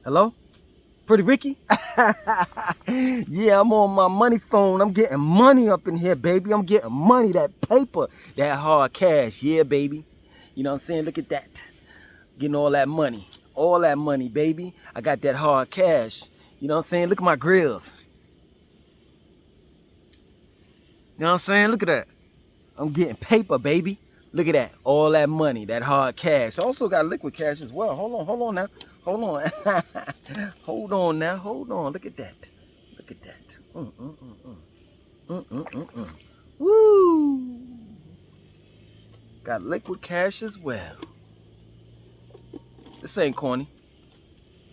Hello? Pretty Ricky? Yeah, I'm on my money phone. I'm getting money up in here, baby. I'm getting money, that paper, that hard cash. Yeah, baby. You know what I'm saying? Look at that. Getting all that money. All that money, baby. I got that hard cash. You know what I'm saying? Look at my grills. You know what I'm saying? Look at that. I'm getting paper, baby. Look at that. All that money, that hard cash. I also got liquid cash as well. Hold on now. Hold on. Hold on now. Hold on. Look at that. Look at that. Woo! Got liquid cash as well. This ain't corny.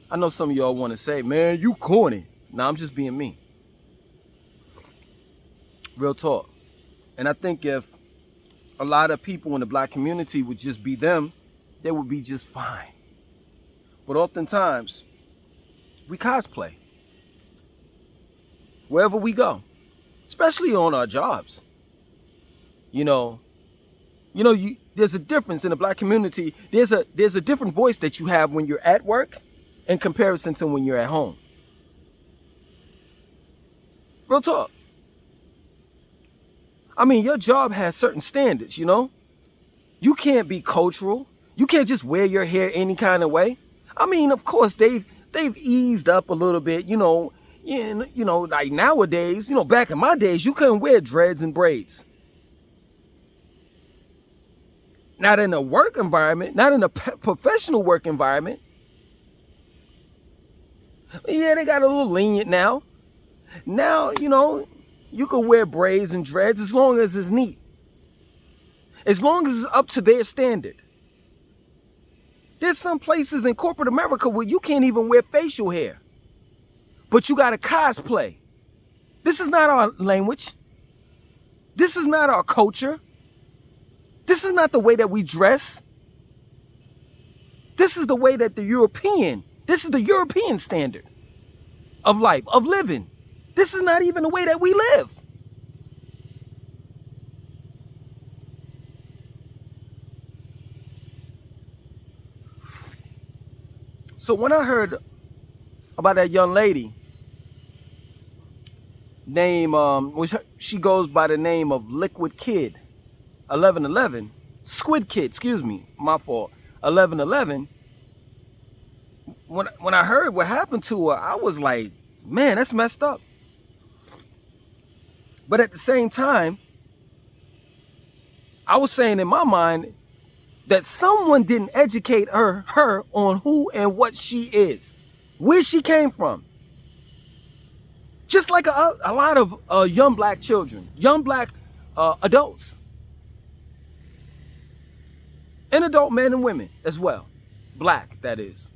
I know some of y'all want to say, man, you corny. Nah, I'm just being me. Real talk. And I think if a lot of people in the black community would just be them, they would be just fine. But oftentimes, we cosplay. Wherever we go. Especially on our jobs. There's a difference in the black community. There's a different voice that you have when you're at work in comparison to when you're at home. Real talk. I mean, your job has certain standards, you know? You can't be cultural. You can't just wear your hair any kind of way. I mean, of course, they've eased up a little bit, like nowadays, back in my days, you couldn't wear dreads and braids. Not in a work environment, not in a professional work environment. Yeah, they got a little lenient now. Now, you can wear braids and dreads as long as it's neat. As long as it's up to their standard. There's some places in corporate America where you can't even wear facial hair. But you got to cosplay. This is not our language. This is not our culture. This is not the way that we dress. This is the way that this is the European standard of life, of living. This is not even the way that we live. So when I heard about that young lady she goes by the name of Liquid Kid 1111, Squid Kid, excuse me, my fault, 1111. When I heard what happened to her, I was like, man, that's messed up. But at the same time, I was saying in my mind that someone didn't educate her on who and what she is, where she came from. Just like a lot of young black children, young black adults, and adult men and women as well. Black, that is.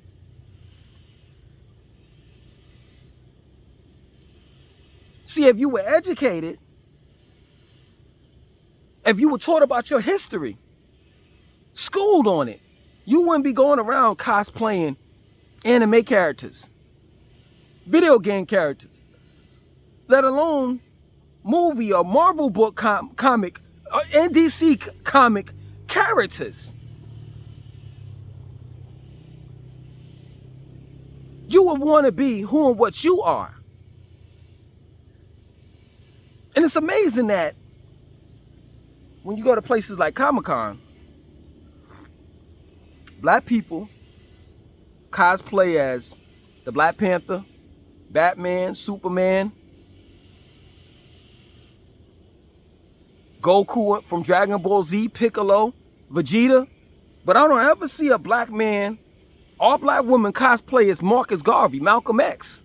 See, if you were educated, if you were taught about your history, schooled on it, you wouldn't be going around cosplaying anime characters, video game characters, let alone movie or Marvel book comic or NDC comic characters. You would want to be who and what you are. And it's amazing that when you go to places like Comic-Con, black people cosplay as the Black Panther, Batman, Superman, Goku from Dragon Ball Z, Piccolo, Vegeta. But I don't ever see a black man or black woman cosplay as Marcus Garvey, Malcolm X.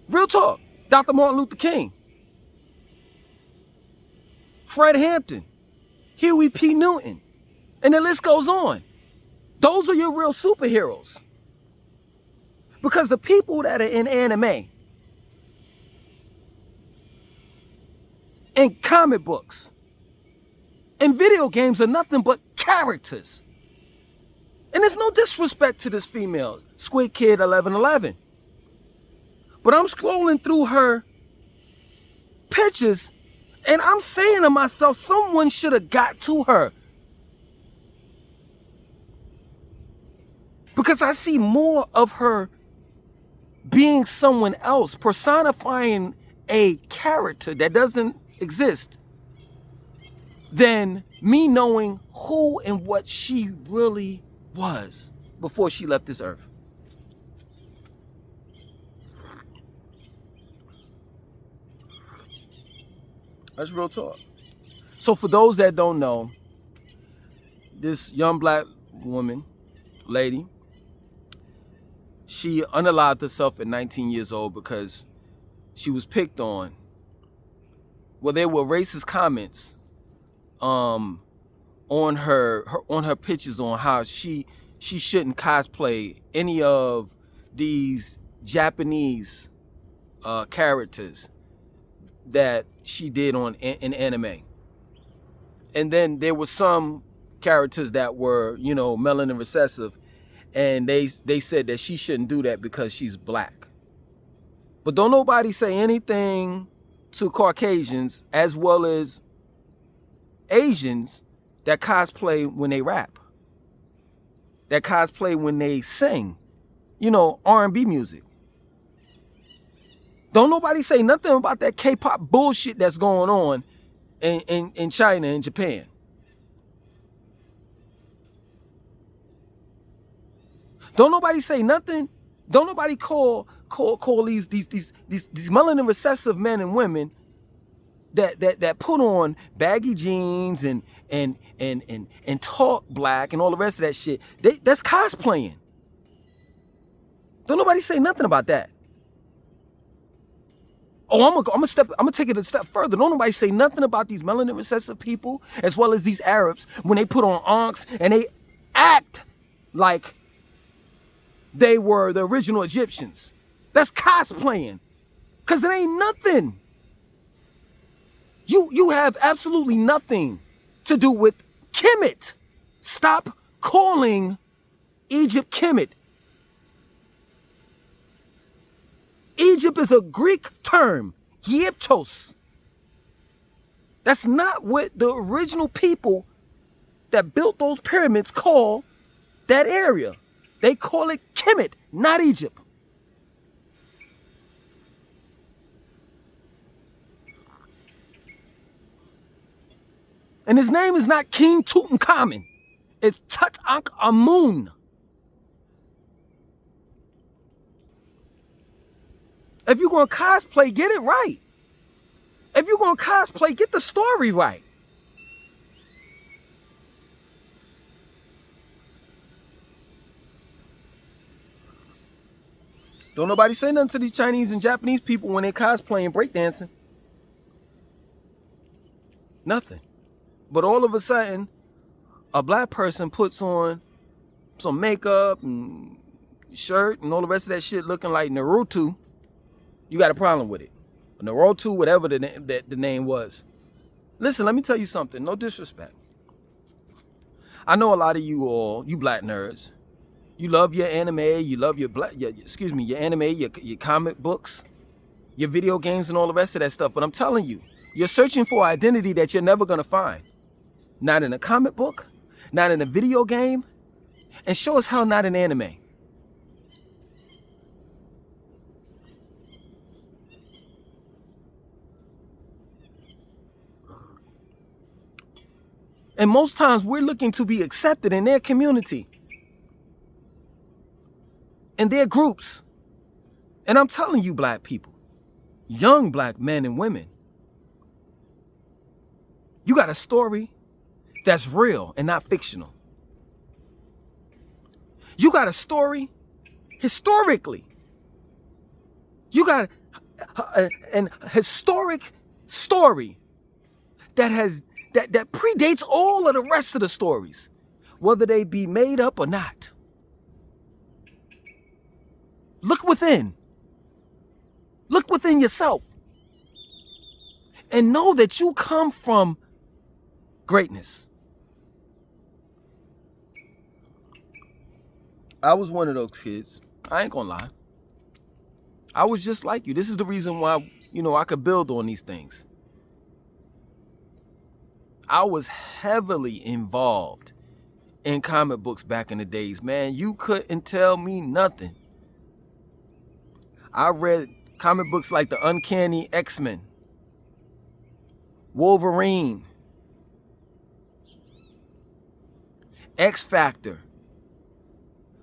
Real talk. Dr. Martin Luther King. Fred Hampton. Huey P. Newton. And the list goes on. Those are your real superheroes. Because the people that are in anime and comic books and video games are nothing but characters. And there's no disrespect to this female, Squid Kid 1111. But I'm scrolling through her pictures and I'm saying to myself, someone should have got to her Because I see more of her being someone else, personifying a character that doesn't exist, than me knowing who and what she really was before she left this earth. That's real talk. So for those that don't know, this young black woman, lady, she unalived herself at 19 years old because she was picked on. Well, there were racist comments on her pictures on how she shouldn't cosplay any of these Japanese characters that she did in anime. And then there were some characters that were, you know, melanin recessive, and they said that she shouldn't do that because she's black. But don't nobody say anything to Caucasians as well as Asians that cosplay when they rap, that cosplay when they sing, you know, R&B music. Don't nobody say nothing about that K-pop bullshit that's going on in China and Japan. Don't nobody say nothing. Don't nobody call these melanin recessive men and women that put on baggy jeans and talk black and all the rest of that shit. That's cosplaying. Don't nobody say nothing about that. Oh, I'm gonna take it a step further. Don't nobody say nothing about these melanin recessive people as well as these Arabs when they put on ankhs and they act like they were the original Egyptians. That's cosplaying. Cause it ain't nothing. You have absolutely nothing to do with Kemet. Stop calling Egypt Kemet. Egypt is a Greek term, Gyptos. That's not what the original people that built those pyramids call that area. They call it Kemet, not Egypt. And his name is not King Tutankhamun. It's Tutankhamun. If you're going to cosplay, get it right. If you're going to cosplay, get the story right. Don't nobody say nothing to these Chinese and Japanese people when they cosplay and breakdancing. Nothing. But all of a sudden, a black person puts on some makeup and shirt and all the rest of that shit looking like Naruto. You got a problem with it. Naruto, whatever the name was. Listen, let me tell you something. No disrespect. I know a lot of you all, you black nerds, you love your anime, you love your anime, your comic books, your video games and all the rest of that stuff. But I'm telling you, you're searching for an identity that you're never going to find. Not in a comic book, not in a video game, and sure as hell not in anime. And most times we're looking to be accepted in their community, in their groups. And I'm telling you, black people, young black men and women, you got a story that's real and not fictional. You got a story historically. You got an historic story that predates all of the rest of the stories, whether they be made up or not. Look within. Look within yourself. And know that you come from greatness. I was one of those kids. I ain't gonna lie. I was just like you. This is the reason why, I could build on these things. I was heavily involved in comic books back in the days, man. You couldn't tell me nothing. I read comic books like the Uncanny X-Men, Wolverine, X-Factor.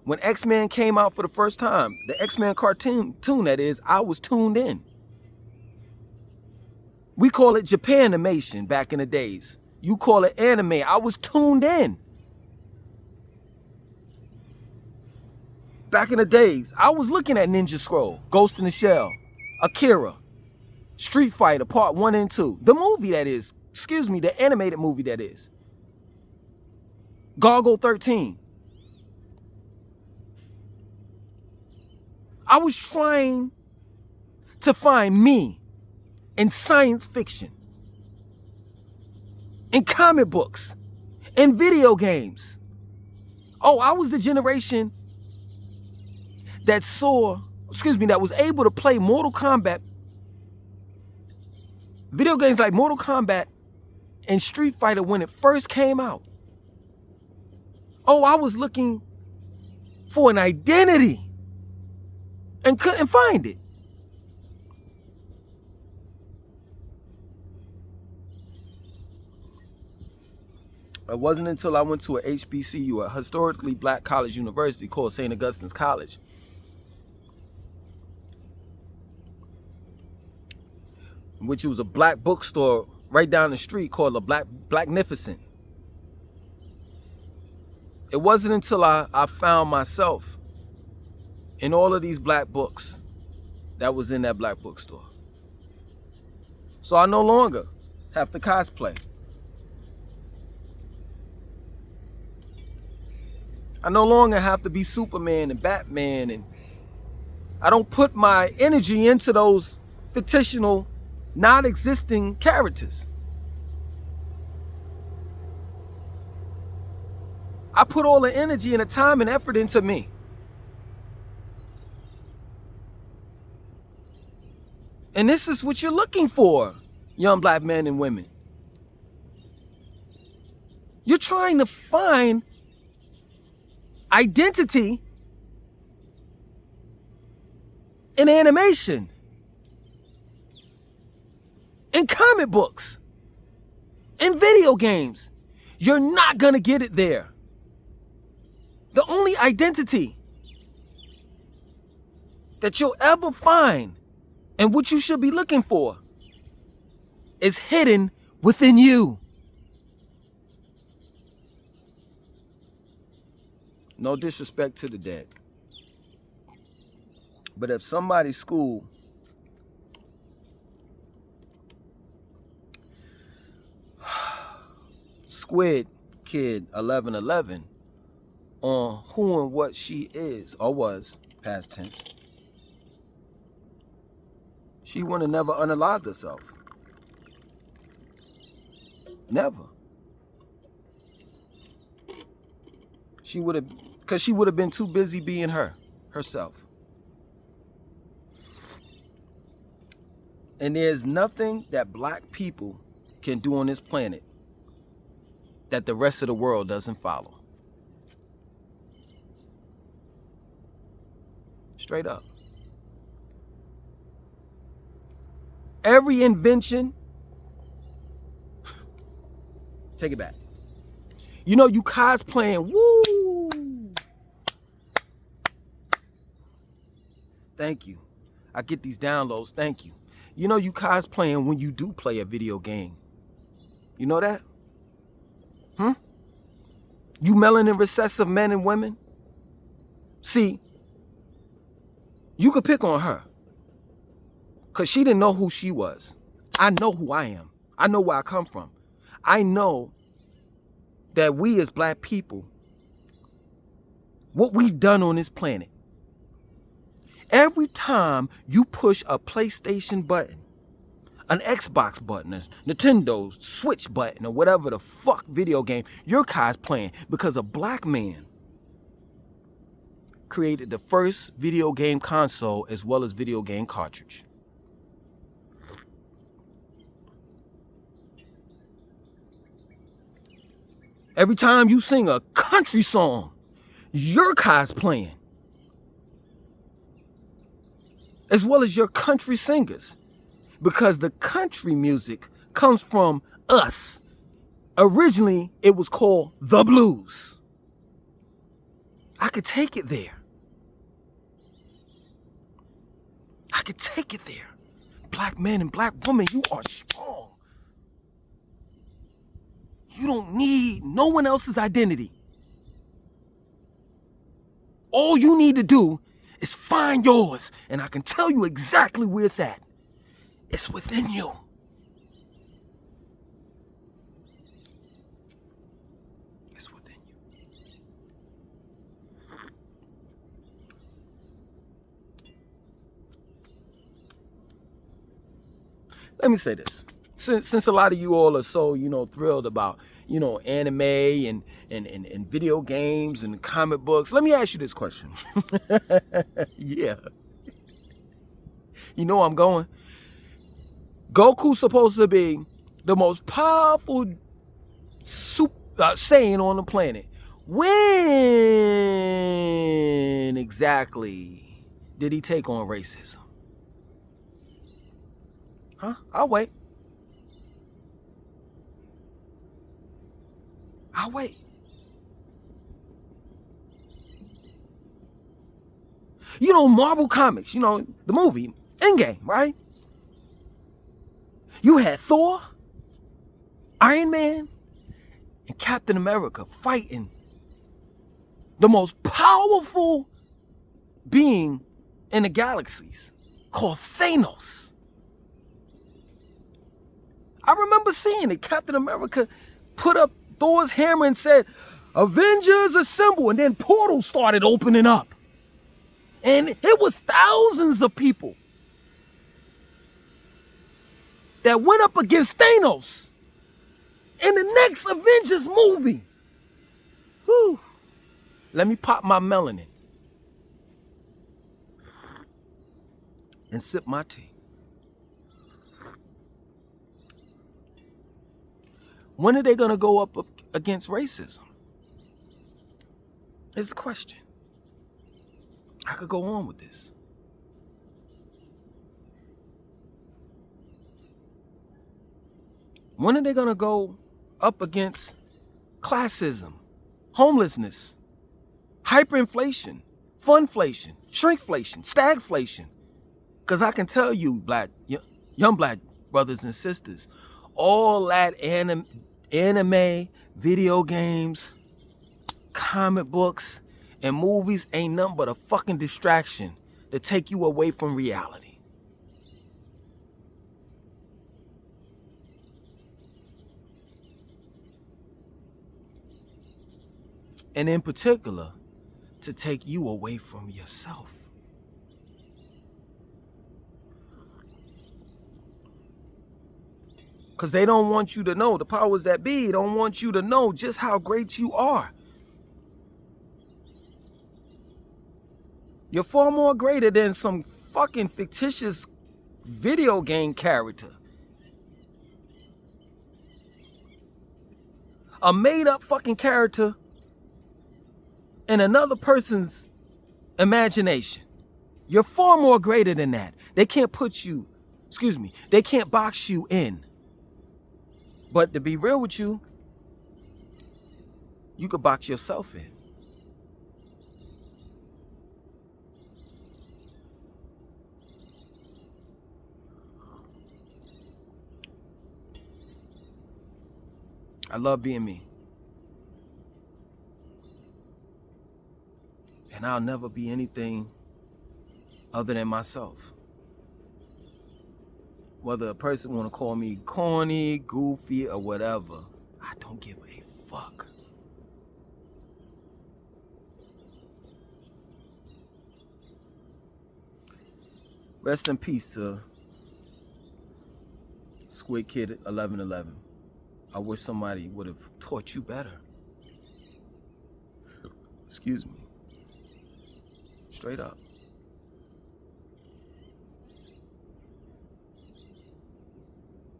When X-Men came out for the first time, the X-Men cartoon that is, I was tuned in. We call it Japanimation back in the days. You call it anime. I was tuned in. Back in the days, I was looking at Ninja Scroll, Ghost in the Shell, Akira, Street Fighter Part 1 and 2. The movie that is, excuse me, the animated movie that is. Gargoyle 13. I was trying to find me in science fiction, in comic books, in video games. Oh, I was the generation that that was able to play Mortal Kombat, video games like Mortal Kombat and Street Fighter when it first came out. Oh, I was looking for an identity and couldn't find it. It wasn't until I went to a HBCU, a historically black college university called St. Augustine's College, which was a black bookstore right down the street called the Blacknificent. It wasn't until I found myself in all of these black books that was in that black bookstore. So I no longer have to cosplay. I no longer have to be Superman and Batman, and I don't put my energy into those fictional, non-existing characters. I put all the energy and the time and effort into me. And this is what you're looking for, young black men and women. You're trying to find identity in animation, in comic books, in video games. You're not gonna get it there. The only identity that you'll ever find and what you should be looking for is hidden within you. No disrespect to the dead, but if somebody's school Squid Kid1111 on who and what she is or was, past tense, she would have never unalived herself. Never. She would have, because she would have been too busy being herself. And there's nothing that black people can do on this planet that the rest of the world doesn't follow. Straight up. Every invention, take it back. You know, you cosplaying, woo! Thank you. I get these downloads, thank you. You know, you cosplaying when you do play a video game. You know that? You melanin recessive men and women? See, you could pick on her, because she didn't know who she was. I know who I am. I know where I come from. I know that we as black people, what we've done on this planet, every time you push a PlayStation button, an Xbox button, a Nintendo's Switch button, or whatever the fuck video game, you're cosplaying because a black man created the first video game console as well as video game cartridge. Every time you sing a country song, you're cosplaying, as well as your country singers, because the country music comes from us. Originally, it was called the blues. I could take it there. I could take it there. Black men and black women, you are strong. You don't need no one else's identity. All you need to do is find yours, and I can tell you exactly where it's at. It's within you. It's within you. Let me say this. Since a lot of you all are so, thrilled about, anime and video games and comic books, let me ask you this question. Yeah. You know where I'm going? Goku's supposed to be the most powerful Saiyan on the planet. When exactly did he take on racism? Huh? I'll wait. I'll wait. Marvel Comics, the movie, Endgame, right? You had Thor, Iron Man, and Captain America fighting the most powerful being in the galaxies, called Thanos. I remember seeing it. Captain America put up Thor's hammer and said, "Avengers assemble," and then portals started opening up. And it was thousands of people that went up against Thanos in the next Avengers movie. Whew. Let me pop my melanin and sip my tea. When are they going to go up against racism? Is the question. I could go on with this. When are they going to go up against classism, homelessness, hyperinflation, funflation, shrinkflation, stagflation? Because I can tell you, young black brothers and sisters, all that anime, video games, comic books, and movies ain't nothing but a fucking distraction to take you away from reality. And in particular, to take you away from yourself. Because they don't want you to know, the powers that be don't want you to know just how great you are. You're far more greater than some fucking fictitious video game character. A made-up fucking character in another person's imagination. You're far more greater than that. They can't they can't box you in. But to be real with you, you could box yourself in. I love being me. And I'll never be anything other than myself. Whether a person want to call me corny, goofy, or whatever, I don't give a fuck. Rest in peace to Squidkid1111. I wish somebody would have taught you better. Excuse me. Straight up.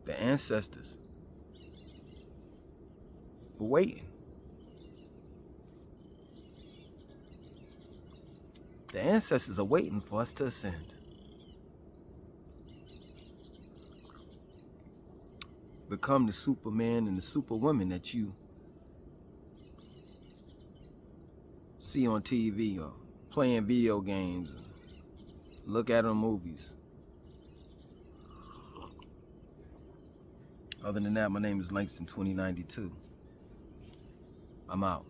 The ancestors were waiting The ancestors are waiting for us to ascend. Become the Superman and the Superwoman that you see on TV or playing video games, and look at on movies. Other than that, my name is Langston 2092. I'm out.